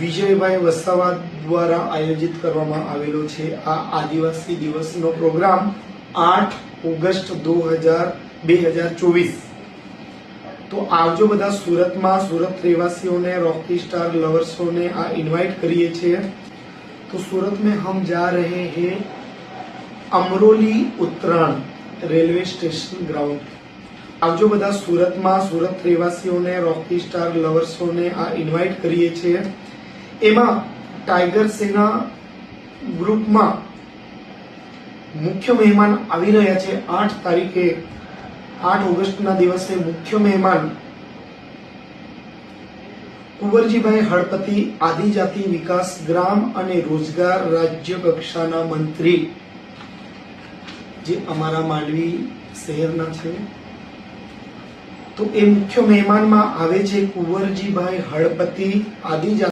વિજયભાઈ વસાવા દ્વારા આયોજિત કરવામાં આવેલો છે આ આદિવાસી દિવસનો પ્રોગ્રામ 8 ઓગસ્ટ 2024। તો આવજો બધા સુરતમાં। સુરત રહેवासियों रॉकी स्टार लवर्सों ने आ इनवाइट करिए छे। तो सूरत में हम जा रहे हैं अमरोली उत्तरायण रेलवे स्टेशन ग्राउंड। आवजो बधा सूरतમાં। सूरत રહેવાસીઓને रॉकी स्टार लवर्सों ने आ इनवाइट करिए छे। एमां टाइगर सेना ग्रुपમાં मुख्य मेहमान આવી રહ્યા છે। 8 તારીખે 8 ઓગસ્ટના દિવસે મુખ્ય મહેમાન કુંવરજીભાઈ હળપતિ, આદિજાતિ વિકાસ, ગ્રામ અને રોજગાર રાજ્ય કક્ષાના મંત્રી, જે અમારા માંડવી શહેરના છે। તો એ મુખ્ય મહેમાનમાં આવે છે કુંવરજીભાઈ હળપતિ, આદિજાતિ